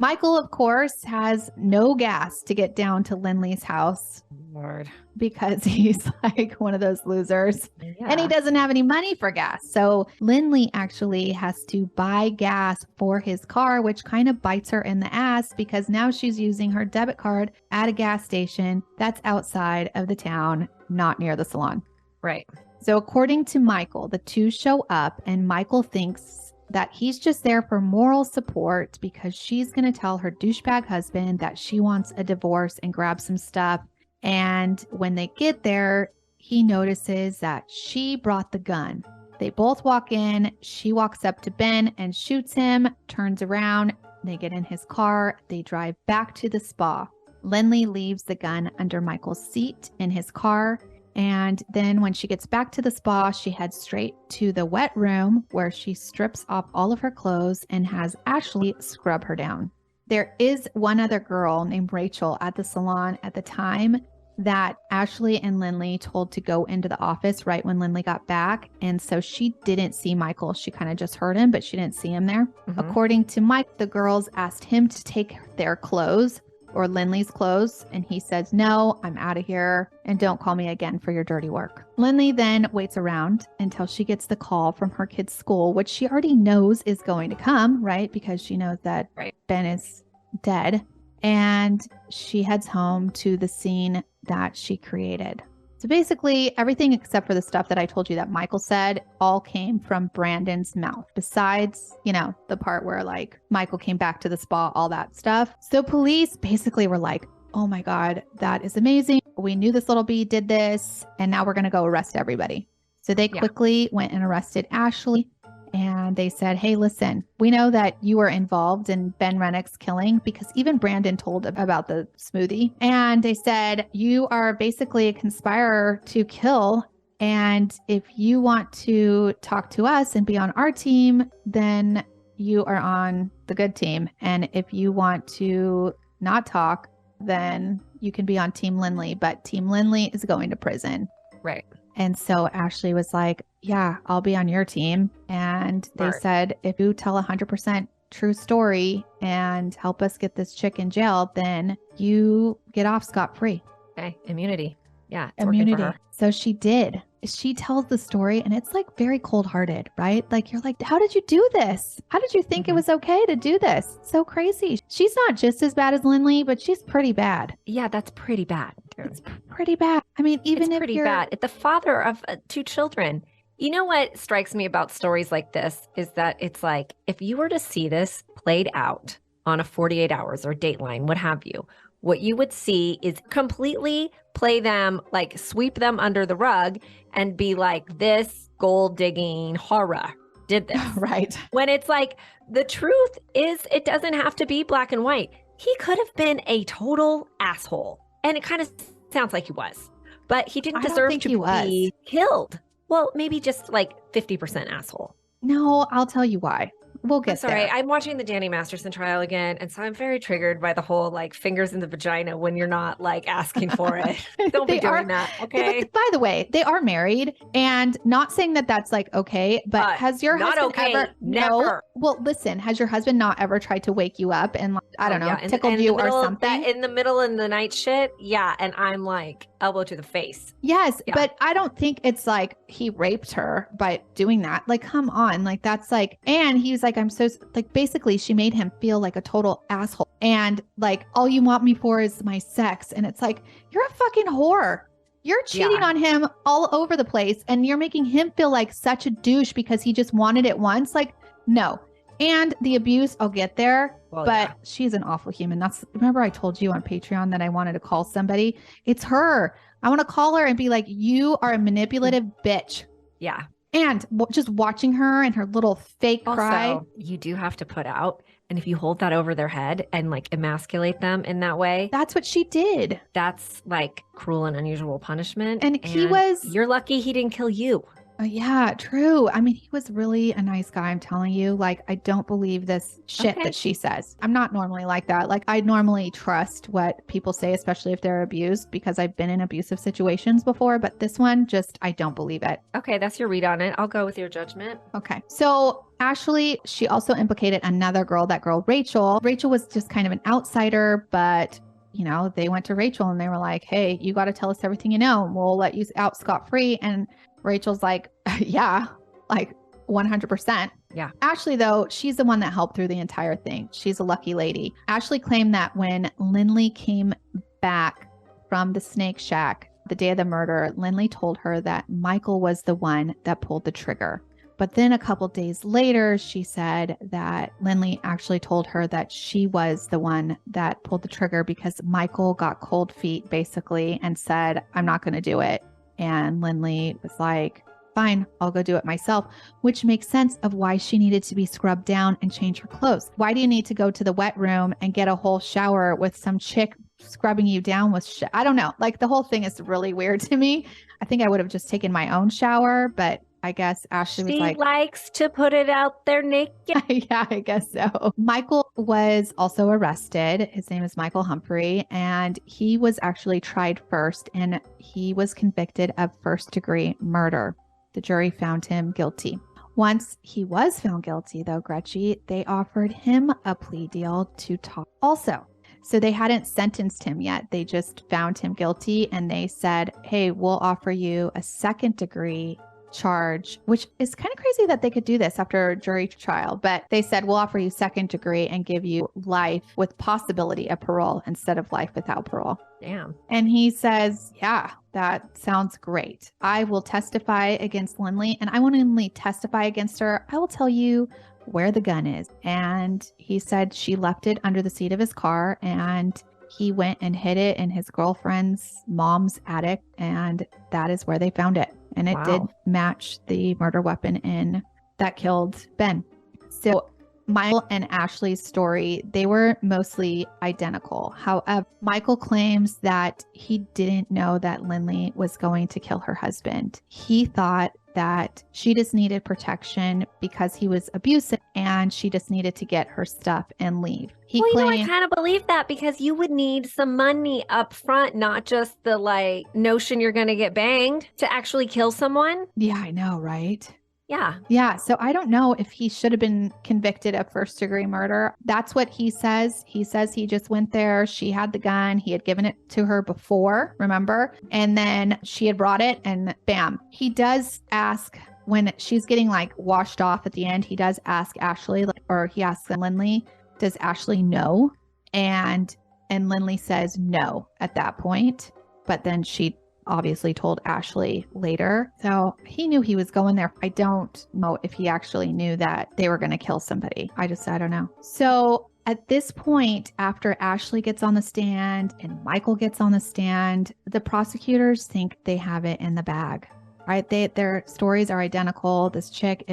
S1: Michael, of course, has no gas to get down to Lynlee's house
S2: Lord.
S1: because he's like one of those losers.
S2: Yeah.
S1: And he doesn't have any money for gas. So Lynlee actually has to buy gas for his car, which kind of bites her in the ass because now she's using her debit card at a gas station that's outside of the town, not near the salon.
S2: Right.
S1: So according to Michael, the two show up and Michael thinks that he's just there for moral support because she's going to tell her douchebag husband that she wants a divorce and grab some stuff. And when they get there, he notices that she brought the gun. They both walk in. She walks up to Ben and shoots him, turns around. They get in his car. They drive back to the spa. Lynlee leaves the gun under Michael's seat in his car. And then when she gets back to the spa, she heads straight to the wet room where she strips off all of her clothes and has Ashley scrub her down. There is one other girl named Rachel at the salon at the time that Ashley and Lynlee told to go into the office right when Lynlee got back. And so she didn't see Michael. She kind of just heard him, but she didn't see him there. According to Mike, the girls asked him to take their clothes or Lynlee's clothes. And he says, "No, I'm out of here and don't call me again for your dirty work." Lynlee then waits around until she gets the call from her kid's school, which she already knows is going to come, right? Because she knows that Ben is dead. And she heads home to the scene that she created. So basically everything except for the stuff that I told you that Michael said all came from Brandon's mouth. Besides, you know, the part where Michael came back to the spa, all that stuff. So police basically were like, "Oh my God, that is amazing. We knew this little bee did this and now we're going to go arrest everybody." So they quickly went and arrested Ashley. And they said, "Hey, listen, we know that you were involved in Ben Renick's killing because even Brandon told about the smoothie." And they said, "You are basically a conspirer to kill. And if you want to talk to us and be on our team, then you are on the good team. And if you want to not talk, then you can be on Team Lynlee. But Team Lynlee is going to prison."
S2: Right.
S1: And so Ashley was like, yeah, I'll be on your team. And they
S2: Smart.
S1: said, if you tell 100% true story and help us get this chick in jail, then you get off scot-free.
S2: Okay. Immunity. Yeah. It's working for
S1: Immunity.
S2: her.
S1: So she did. She tells the story and it's like very cold-hearted, right? Like you're like, how did you do this? How did you think it was okay to do this? So crazy. She's not just as bad as Lynlee, but she's pretty bad.
S2: Yeah, that's pretty bad. Dude.
S1: It's pretty bad. I mean, even
S2: it's
S1: if
S2: pretty
S1: you're
S2: bad. The father of 2 children. You know what strikes me about stories like this is that it's like, if you were to see this played out on a 48 hours or Dateline, what have you, what you would see is completely play them, like sweep them under the rug and be like, this gold digging horror did this.
S1: right.
S2: When it's like, the truth is, it doesn't have to be black and white. He could have been a total asshole. And it kind of sounds like he was, but he didn't
S1: I don't
S2: deserve
S1: think
S2: to
S1: he was.
S2: be killed. Well, maybe just like 50% asshole.
S1: No, I'll tell you why. We'll get
S2: I'm sorry.
S1: there.
S2: I'm watching the Danny Masterson trial again. And so I'm very triggered by the whole like fingers in the vagina when you're not like asking for it. Don't be
S1: They
S2: doing
S1: are-
S2: that.
S1: Yeah,
S2: Okay.
S1: but by the way, they are married and not saying that that's like okay, but has your
S2: not
S1: husband
S2: okay,
S1: ever no?
S2: never.
S1: Well, listen, has your husband not ever tried to wake you up and like, I don't know,
S2: Yeah, and-
S1: tickled
S2: and
S1: you
S2: in the
S1: or
S2: middle of
S1: something?
S2: in the middle of the night shit. Yeah. And I'm like elbow to the face.
S1: Yes,
S2: Yeah.
S1: but I don't think it's like he raped her by doing that. Like, come on. Like, that's like, and he was like, I'm so, like, basically, she made him feel like a total asshole. And like, all you want me for is my sex. And it's like, you're a fucking whore. You're cheating
S2: Yeah.
S1: on him all over the place. And you're making him feel like such a douche because he just wanted it once. Like, no. And the abuse, I'll get there.
S2: Well,
S1: But
S2: yeah.
S1: she's an awful human. Remember I told you on Patreon that I wanted to call somebody? It's her. I want to call her and be like, you are a manipulative bitch.
S2: Yeah.
S1: And just watching her and her little fake cry.
S2: Also, you do have to put out. And if you hold that over their head and like emasculate them in that way,
S1: That's what she did.
S2: that's like cruel and unusual punishment.
S1: And he was-
S2: You're lucky he didn't kill you.
S1: Yeah, true. I mean, he was really a nice guy. I'm telling you, like, I don't believe this shit
S2: Okay.
S1: that she says. I'm not normally like that. Like, I normally trust what people say, especially if they're abused, because I've been in abusive situations before. But this one, just, I don't believe it.
S2: Okay, that's your read on it. I'll go with your judgment.
S1: Okay. So Ashley, she also implicated another girl, that girl, Rachel. Rachel was just kind of an outsider, but you know, they went to Rachel and they were like, hey, you got to tell us everything you know. And we'll let you out scot-free. And Rachel's like, yeah, like 100%.
S2: Yeah.
S1: Ashley, though, she's the one that helped through the entire thing. She's a lucky lady. Ashley claimed that when Lynlee came back from the snake shack the day of the murder, Lynlee told her that Michael was the one that pulled the trigger. But then a couple days later, she said that Lynlee actually told her that she was the one that pulled the trigger because Michael got cold feet basically and said, I'm not going to do it. And Lynlee was like, fine, I'll go do it myself, which makes sense of why she needed to be scrubbed down and change her clothes. Why do you need to go to the wet room and get a whole shower with some chick scrubbing you down with shit? I don't know. Like the whole thing is really weird to me. I think I would have just taken my own shower, but I guess Ashley was
S2: She
S1: like,
S2: likes to put it out there naked.
S1: yeah, I guess so. Michael was also arrested. His name is Michael Humphrey, and he was actually tried first, and he was convicted of first-degree murder. The jury found him guilty. Once he was found guilty, though, Gretchen, they offered him a plea deal to talk also. So they hadn't sentenced him yet. They just found him guilty, and they said, hey, we'll offer you a second-degree charge, which is kind of crazy that they could do this after a jury trial, but they said we'll offer you second degree and give you life with possibility of parole instead of life without parole.
S2: Damn.
S1: And he says, yeah, that sounds great. I will testify against Lynlee, and I won't only testify against her, I will tell you where the gun is. And he said she left it under the seat of his car, and he went and hid it in his girlfriend's mom's attic, and that is where they found it. And it did
S2: Wow.
S1: match the murder weapon that killed Ben. So Michael and Ashley's story, they were mostly identical. However, Michael claims that he didn't know that Lynlee was going to kill her husband. He thought that she just needed protection because he was abusive and she just needed to get her stuff and leave. He claimed,
S2: I kind of believe that because you would need some money up front, not just the like notion you're going to get banged to actually kill someone.
S1: yeah, I know, right?
S2: Yeah.
S1: Yeah. So I don't know if he should have been convicted of first-degree murder. That's what he says. He says he just went there. She had the gun. He had given it to her before, remember? And then she had brought it and bam. He does ask when she's getting like washed off at the end. He does ask Ashley, or he asks Lynlee, does Ashley know? And Lynlee says no at that point. But then she obviously told Ashley later. So he knew he was going there. I don't know if he actually knew that they were going to kill somebody. I don't know. So at this point, after Ashley gets on the stand and Michael gets on the stand, the prosecutors think they have it in the bag, right? Their stories are identical. This chick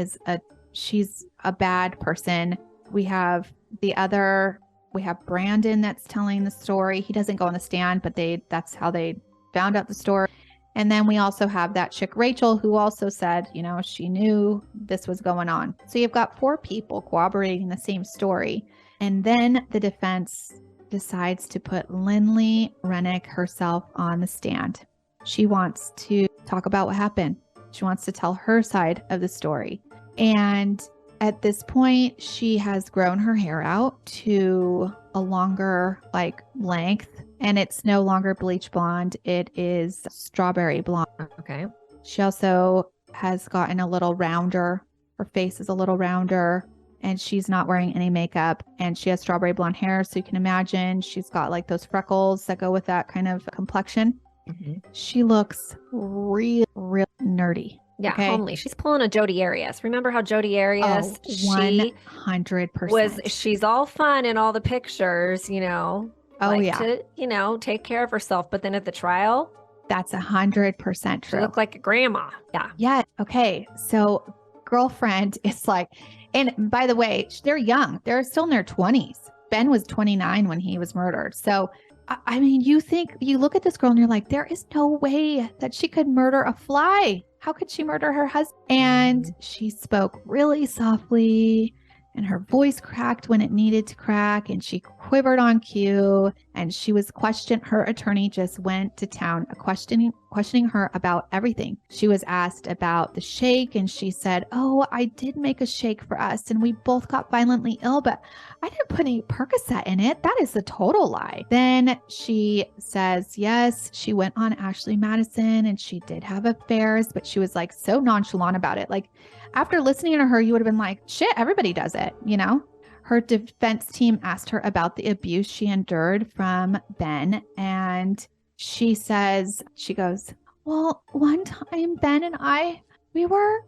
S1: she's a bad person. We have Brandon that's telling the story. He doesn't go on the stand, but that's how they found out the story. And then we also have that chick, Rachel, who also said, she knew this was going on. So you've got 4 people corroborating the same story. And then the defense decides to put Lynlee Renick herself on the stand. She wants to talk about what happened. She wants to tell her side of the story. And at this point, she has grown her hair out to a longer length. And it's no longer bleach blonde. It is strawberry blonde.
S2: Okay.
S1: She also has gotten a little rounder. Her face is a little rounder. And she's not wearing any makeup. And she has strawberry blonde hair. So you can imagine she's got like those freckles that go with that kind of complexion. Mm-hmm. She looks real nerdy.
S2: Yeah, okay? Homely. She's pulling a Jodi Arias. Remember how Jodi Arias,
S1: 100%.
S2: She's all fun in all the pictures, to, take care of herself. But then at the trial,
S1: that's 100% true.
S2: She looked like a grandma. Yeah.
S1: Yeah. Okay. So girlfriend is like, and by the way, they're young. They're still in their 20s. Ben was 29 when he was murdered. So, I mean, you look at this girl and you're like, there is no way that she could murder a fly. How could she murder her husband? And she spoke really softly. And her voice cracked when it needed to crack, and she quivered on cue, and she was questioned. Her attorney just went to town questioning her about everything. She was asked about the shake, and she said, oh, I did make a shake for us, and we both got violently ill, but I didn't put any Percocet in it. That is a total lie. Then she says, yes, she went on Ashley Madison, and she did have affairs, but she was like so nonchalant about it. Like, after listening to her, you would have been like, shit, everybody does it, Her defense team asked her about the abuse she endured from Ben. And she goes, well, one time Ben and I, we were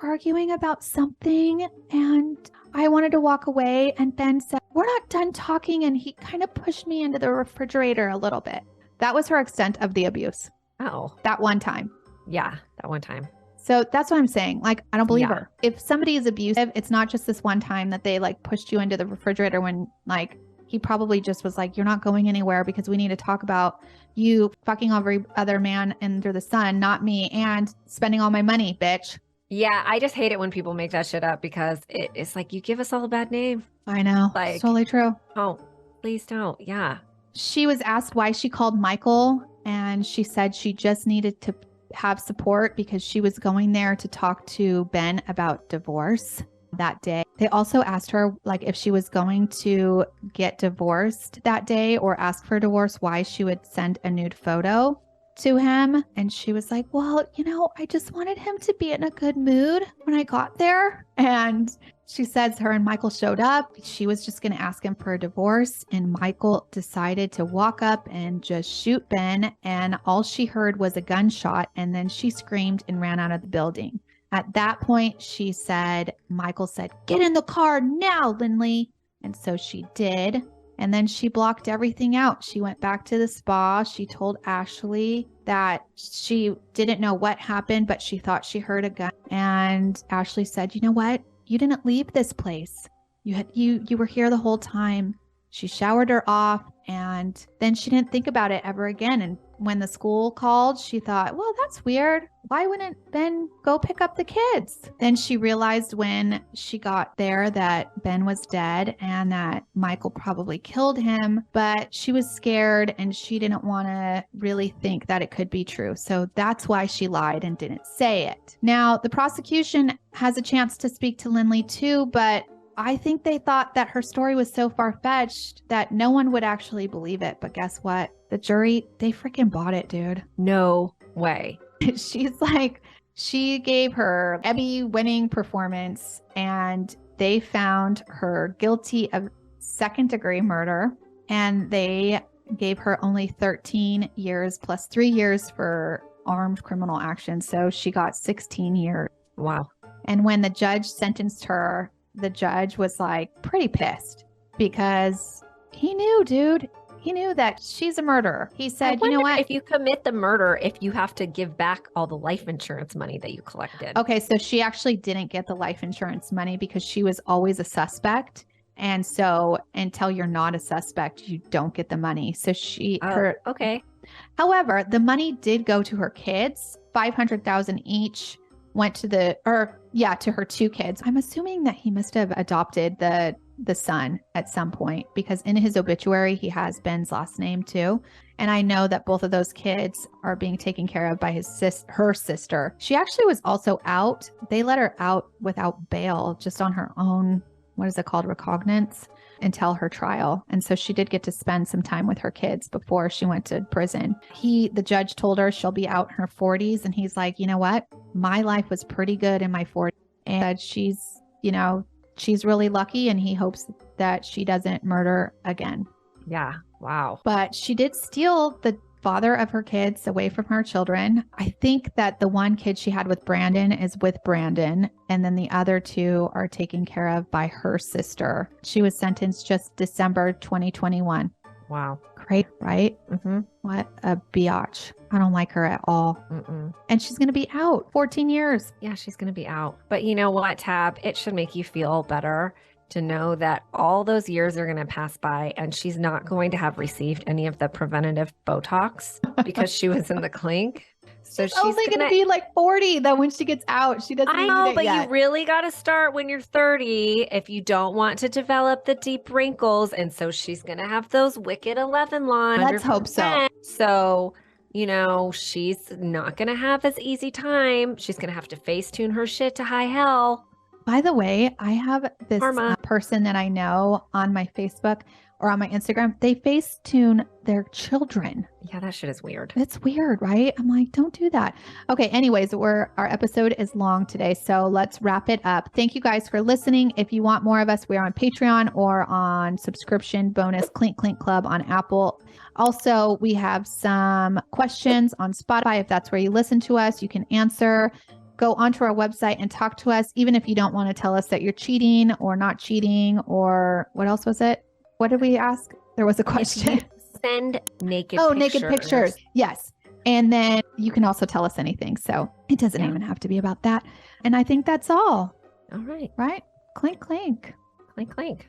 S1: arguing about something and I wanted to walk away. And Ben said, we're not done talking. And he kind of pushed me into the refrigerator a little bit. That was her extent of the abuse.
S2: Oh,
S1: that one time.
S2: Yeah, that one time.
S1: So that's what I'm saying. Like, I don't believe her. If somebody is abusive, it's not just this one time that they pushed you into the refrigerator when he probably just was like, you're not going anywhere because we need to talk about you fucking every other man under the sun, not me, and spending all my money, bitch.
S2: Yeah, I just hate it when people make that shit up because it's like, you give us all a bad name.
S1: I know. It's totally true.
S2: Oh, please don't. Yeah.
S1: She was asked why she called Michael, and she said she just needed to have support because she was going there to talk to Ben about divorce that day. They also asked her if she was going to get divorced that day or ask for a divorce, why she would send a nude photo to him. And she was like, well, I just wanted him to be in a good mood when I got there. And she says her and Michael showed up. She was just going to ask him for a divorce. And Michael decided to walk up and just shoot Ben. And all she heard was a gunshot. And then she screamed and ran out of the building. At that point, Michael said, get in the car now, Lynlee. And so she did. And then she blocked everything out. She went back to the spa. She told Ashley that she didn't know what happened, but she thought she heard a gun. And Ashley said, you know what? You didn't leave this place. You were here the whole time. She showered her off, and then she didn't think about it ever again. And when the school called, she thought, well, that's weird. why wouldn't Ben go pick up the kids? Then she realized when she got there that Ben was dead and that Michael probably killed him, but she was scared and she didn't want to really think that it could be true. So that's why she lied and didn't say it. Now, the prosecution has a chance to speak to Lynlee too, but I think they thought that her story was so far-fetched that no one would actually believe it. But guess what? The jury, they freaking bought it, dude.
S2: No way.
S1: She's like, she gave her Emmy-winning performance and they found her guilty of second-degree murder and they gave her only 13 years plus 3 years for armed criminal action. So she got 16 years.
S2: Wow.
S1: And when the judge sentenced her, the judge was like pretty pissed because he knew, dude. He knew that she's a murderer. He said, you know what?
S2: If you commit the murder, if you have to give back all the life insurance money that you collected.
S1: Okay, so she actually didn't get the life insurance money because she was always a suspect. And so until you're not a suspect, you don't get the money. So
S2: Okay.
S1: However, the money did go to her kids, $500,000 each. Went to to her 2 kids. I'm assuming that he must have adopted the son at some point because in his obituary, he has Ben's last name too. And I know that both of those kids are being taken care of by her sister. She actually was also out. They let her out without bail, just on her own, what is it called, recognizance, until her trial. And so she did get to spend some time with her kids before she went to prison. The judge told her she'll be out in her 40s. And he's like, you know what? My life was pretty good in my 40s. And she's really lucky. And he hopes that she doesn't murder again.
S2: Yeah. Wow.
S1: But she did steal the father of her kids away from her children. I think that the one kid she had with Brandon is with Brandon, and then the other 2 are taken care of by her sister. She was sentenced just December 2021.
S2: Wow.
S1: Great, right?
S2: Mm-hmm.
S1: What a biatch. I don't like her at all.
S2: Mm-mm.
S1: And she's going to be out 14 years.
S2: Yeah, she's going to be out. But you know what, Tab? It should make you feel better to know that all those years are going to pass by and she's not going to have received any of the preventative Botox because she was in the clink. So she's
S1: only going to be like 40 though when she gets out. She doesn't
S2: I know,
S1: need it
S2: but
S1: yet.
S2: you really got to start when you're 30 if you don't want to develop the deep wrinkles. And so she's going to have those wicked 11 lines.
S1: Let's hope so.
S2: So, she's not going to have as easy time. She's going to have to face tune her shit to high hell.
S1: By the way, I have this
S2: Karma.
S1: person that I know on my Facebook or on my Instagram. They face tune their children.
S2: Yeah, that shit is weird.
S1: It's weird, right? I'm like, don't do that. Okay. Anyways, our episode is long today, so let's wrap it up. Thank you guys for listening. If you want more of us, we are on Patreon or on subscription bonus Clink Clink Club on Apple. Also, we have some questions on Spotify. If that's where you listen to us, you can answer. Go onto our website and talk to us, even if you don't want to tell us that you're cheating or not cheating, or what else was it? What did we ask? There was a question.
S2: Send naked pictures.
S1: Naked pictures. Yes. And then you can also tell us anything. So it doesn't even have to be about that. And I think that's all.
S2: All right.
S1: Right? Clink, clink.
S2: Clink, clink.